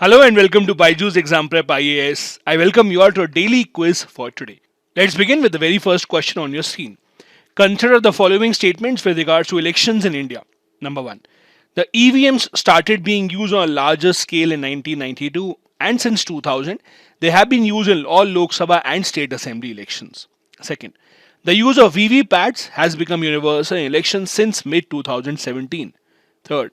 Hello and welcome to Byju's Exam Prep IAS. I welcome you all to a daily quiz for today. Let's begin with the very first question on your screen. Consider the following statements with regards to elections in India. Number 1. The EVMs started being used on a larger scale in 1992 and since 2000 they have been used in all Lok Sabha and state assembly elections. Second, the use of VVPATs has become universal in elections since mid 2017. Third,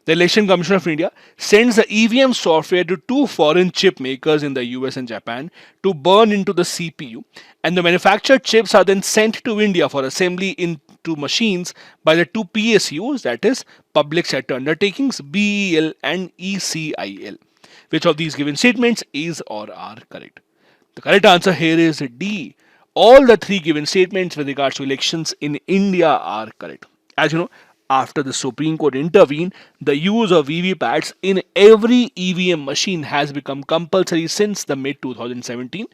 the Election Commission of India sends the EVM software to two foreign chip makers in the US and Japan to burn into the CPU, and the manufactured chips are then sent to India for assembly into machines by the two PSUs, that is, Public Sector Undertakings BEL and ECIL. Which of these given statements is or are correct? The correct answer here is D. All the three given statements with regards to elections in India are correct. As you know, after the Supreme Court intervened, the use of VVPATs in every EVM machine has become compulsory since the mid 2017.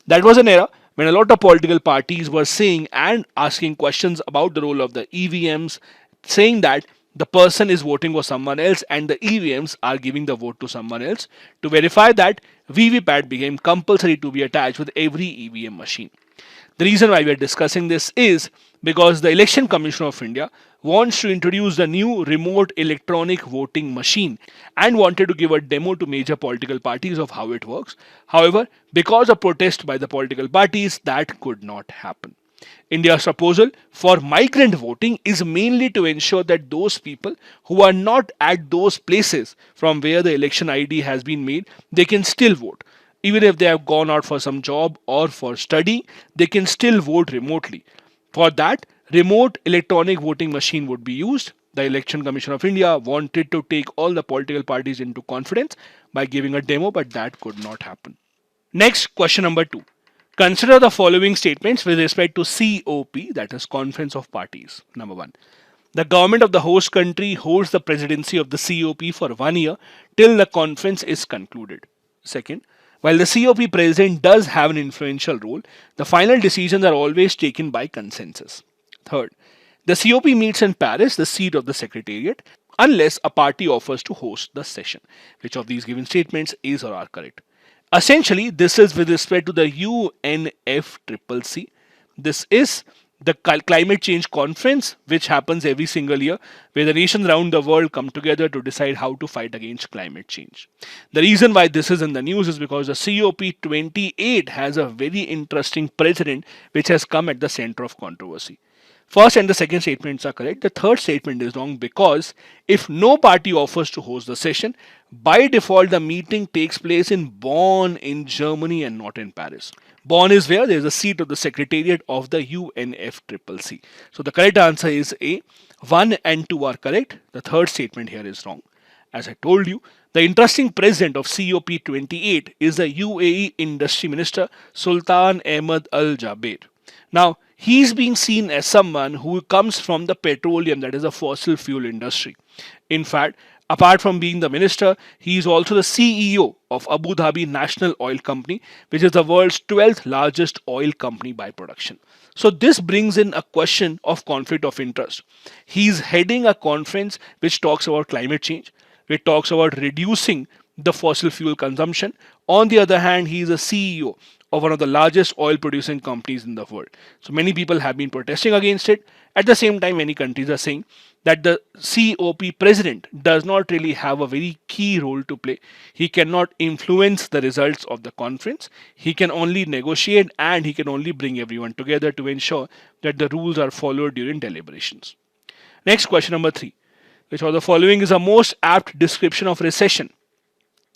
That was an era when a lot of political parties were saying and asking questions about the role of the EVMs, saying that the person is voting for someone else and the EVMs are giving the vote to someone else. To verify that, VVPAT became compulsory to be attached with every EVM machine. The reason why we are discussing this is because the Election Commission of India wants to introduce the new remote electronic voting machine and wanted to give a demo to major political parties of how it works. However, because of protest by the political parties, that could not happen. India's proposal for migrant voting is mainly to ensure that those people who are not at those places from where the election ID has been made, they can still vote. Even if they have gone out for some job or for study, they can still vote remotely. For that, remote electronic voting machine would be used. The Election Commission of India wanted to take all the political parties into confidence by giving a demo, but that could not happen. Next, question number 2. Consider the following statements with respect to COP, that is Conference of Parties. Number 1. The government of the host country holds the presidency of the COP for 1 year till the conference is concluded. Second, while the COP president does have an influential role, the final decisions are always taken by consensus. Third, the COP meets in Paris, the seat of the Secretariat, unless a party offers to host the session. Which of these given statements is or are correct? Essentially, this is with respect to the UNFCCC. This is the climate change conference which happens every single year where the nations around the world come together to decide how to fight against climate change. The reason why this is in the news is because the COP28 has a very interesting precedent which has come at the center of controversy. First and the second statements are correct. The third statement is wrong because if no party offers to host the session, by default the meeting takes place in Bonn in Germany and not in Paris. Bonn is where there is a seat of the Secretariat of the UNFCCC. So the correct answer is A. 1 and 2 are correct. The third statement here is wrong. As I told you, the interesting president of COP28 is the UAE Industry Minister Sultan Ahmed Al Jaber. Now, he's being seen as someone who comes from the petroleum, that is, the fossil fuel industry. In fact, apart from being the minister, he is also the CEO of Abu Dhabi National Oil Company, which is the world's 12th largest oil company by production. So, this brings in a question of conflict of interest. He's heading a conference which talks about climate change, which talks about reducing the fossil fuel consumption. On the other hand, he is a CEO of one of the largest oil producing companies in the world. So many people have been protesting against it. At the same time, many countries are saying that the COP president does not really have a very key role to play. He cannot influence the results of the conference. He can only negotiate and he can only bring everyone together to ensure that the rules are followed during deliberations. Next, question number 3. Which of the following is a most apt description of recession?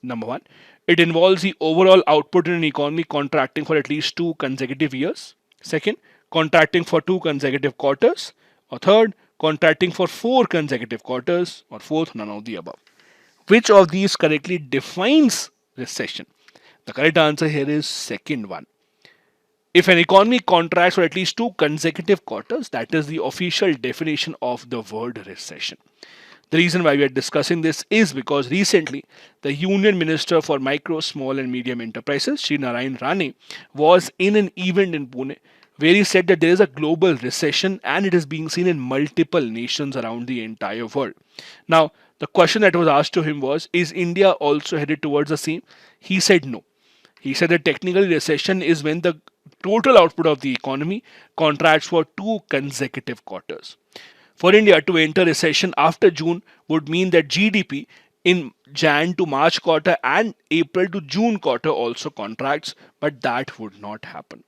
Number 1. It involves the overall output in an economy contracting for at least 2 consecutive years. Second, contracting for 2 consecutive quarters. Or third, contracting for 4 consecutive quarters. Or fourth, none of the above. Which of these correctly defines recession? The correct answer here is second one. If an economy contracts for at least 2 consecutive quarters, that is the official definition of the word recession. The reason why we are discussing this is because recently the Union Minister for Micro, Small and Medium Enterprises, Shri Narayan Rane, was in an event in Pune where he said that there is a global recession and it is being seen in multiple nations around the entire world. Now, The question that was asked to him was, is India also headed towards the same? He said no. He said that technically recession is when the total output of the economy contracts for two consecutive quarters. For India to enter recession after June would mean that GDP in Jan to March quarter and April to June quarter also contracts, but that would not happen.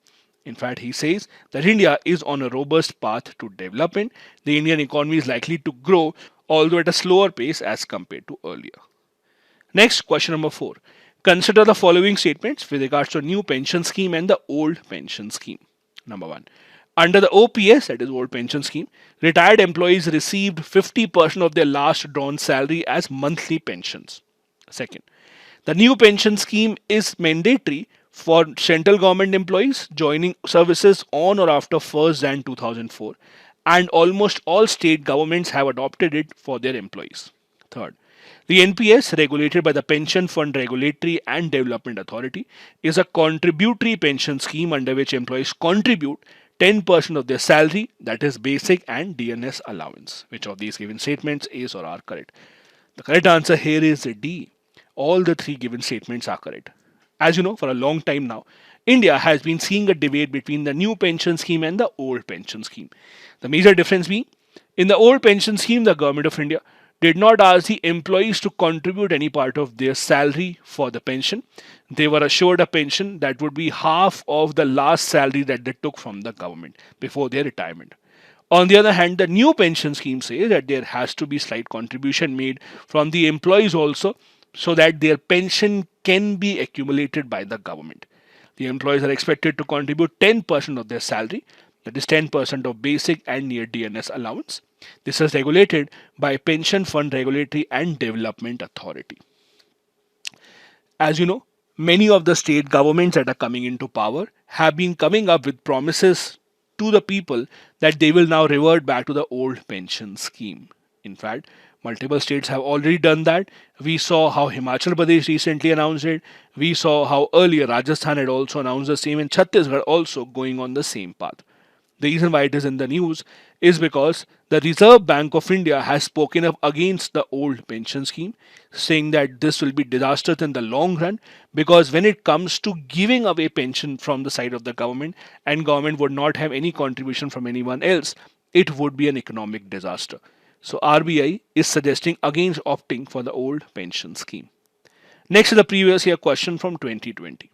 In fact, he says that India is on a robust path to development. The Indian economy is likely to grow, although at a slower pace as compared to earlier. Next, question number 4. Consider the following statements with regards to new pension scheme and the old pension scheme. Number 1. Under the OPS, that is old pension scheme, retired employees received 50% of their last drawn salary as monthly pensions. Second, the new pension scheme is mandatory for central government employees joining services on or after 1st Jan 2004, and almost all state governments have adopted it for their employees. Third, the NPS, regulated by the Pension Fund Regulatory and Development Authority, is a contributory pension scheme under which employees contribute 10% of their salary, that is basic and DNS allowance. Which of these given statements is or are correct? The correct answer here is D. All the three given statements are correct. As you know, for a long time now, India has been seeing a debate between the new pension scheme and the old pension scheme. The major difference being, in the old pension scheme, the government of India did not ask the employees to contribute any part of their salary for the pension. They were assured a pension that would be half of the last salary that they took from the government before their retirement. On the other hand, the new pension scheme says that there has to be slight contribution made from the employees also, so that their pension can be accumulated by the government. The employees are expected to contribute 10% of their salary, that is 10% of basic and near DNS allowance. This is regulated by Pension Fund Regulatory and Development Authority. As you know, many of the state governments that are coming into power have been coming up with promises to the people that they will now revert back to the old pension scheme. In fact, multiple states have already done that. We saw how Himachal Pradesh recently announced it. We saw how earlier Rajasthan had also announced the same, and Chhattisgarh also going on the same path. The reason why it is in the news is because the Reserve Bank of India has spoken up against the old pension scheme, saying that this will be disastrous in the long run, because when it comes to giving away pension from the side of the government and government would not have any contribution from anyone else, it would be an economic disaster. So RBI is suggesting against opting for the old pension scheme. Next is the previous year question from 2020.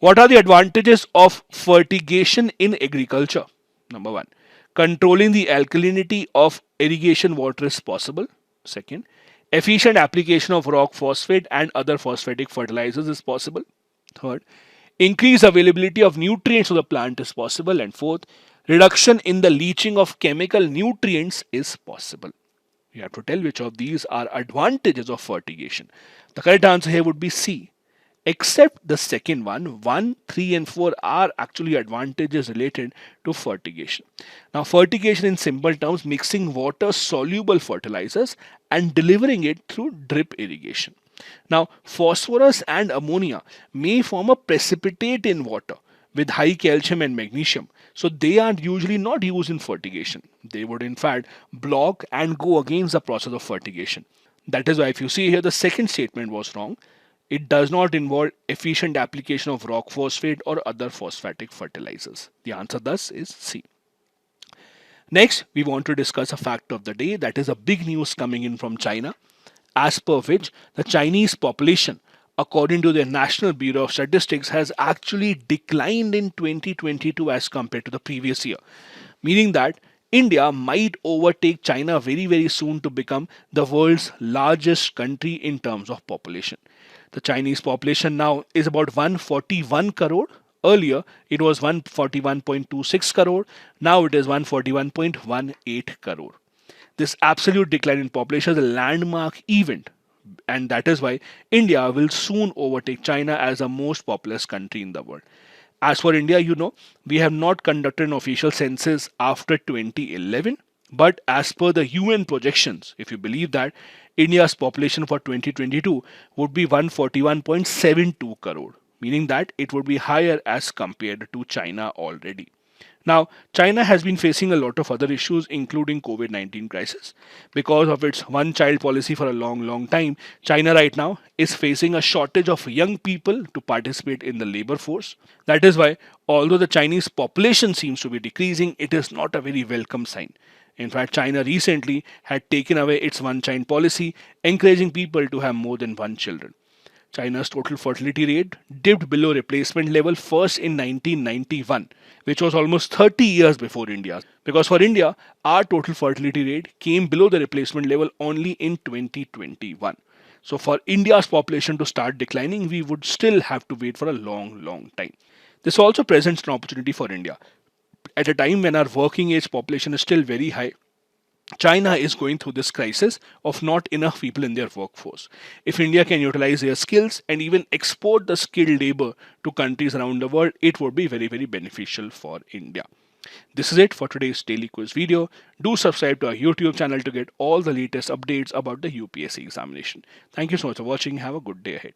What are the advantages of fertigation in agriculture? Number 1. Controlling the alkalinity of irrigation water is possible. Second, efficient application of rock phosphate and other phosphatic fertilizers is possible. Third, increased availability of nutrients to the plant is possible. And fourth, reduction in the leaching of chemical nutrients is possible. You have to tell which of these are advantages of fertigation. The correct answer here would be C. Except the second one, 1, 3 and 4 are actually advantages related to fertigation. Now fertigation in simple terms, mixing water soluble fertilizers and delivering it through drip irrigation. Now phosphorus and ammonia may form a precipitate in water with high calcium and magnesium. So they are usually not used in fertigation. They would in fact block and go against the process of fertigation. That is why if you see here, the second statement was wrong. It does not involve efficient application of rock phosphate or other phosphatic fertilizers. The answer thus is C. Next, we want to discuss a fact of the day, that is a big news coming in from China, as per which the Chinese population, according to the National Bureau of Statistics, has actually declined in 2022 as compared to the previous year. Meaning that India might overtake China very, very soon to become the world's largest country in terms of population. The Chinese population now is about 141 crore. Earlier, it was 141.26 crore. Now it is 141.18 crore. This absolute decline in population is a landmark event, and that is why India will soon overtake China as the most populous country in the world. As for India, you know, we have not conducted an official census after 2011. But as per the UN projections, if you believe that, India's population for 2022 would be 141.72 crore, meaning that it would be higher as compared to China already. Now, China has been facing a lot of other issues, including COVID-19 crisis. Because of its one-child policy for a long, long time, China right now is facing a shortage of young people to participate in the labor force. That is why, although the Chinese population seems to be decreasing, it is not a very welcome sign. In fact, China recently had taken away its one-child policy, encouraging people to have more than one children. China's total fertility rate dipped below replacement level first in 1991, which was almost 30 years before India's. Because for India, our total fertility rate came below the replacement level only in 2021. So for India's population to start declining, we would still have to wait for a long, long time. This also presents an opportunity for India. At a time when our working age population is still very high, China is going through this crisis of not enough people in their workforce. If India can utilize their skills and even export the skilled labor to countries around the world, it would be very, very beneficial for India. This is it for today's daily quiz video. Do subscribe to our YouTube channel to get all the latest updates about the UPSC examination. Thank you so much for watching. Have a good day ahead.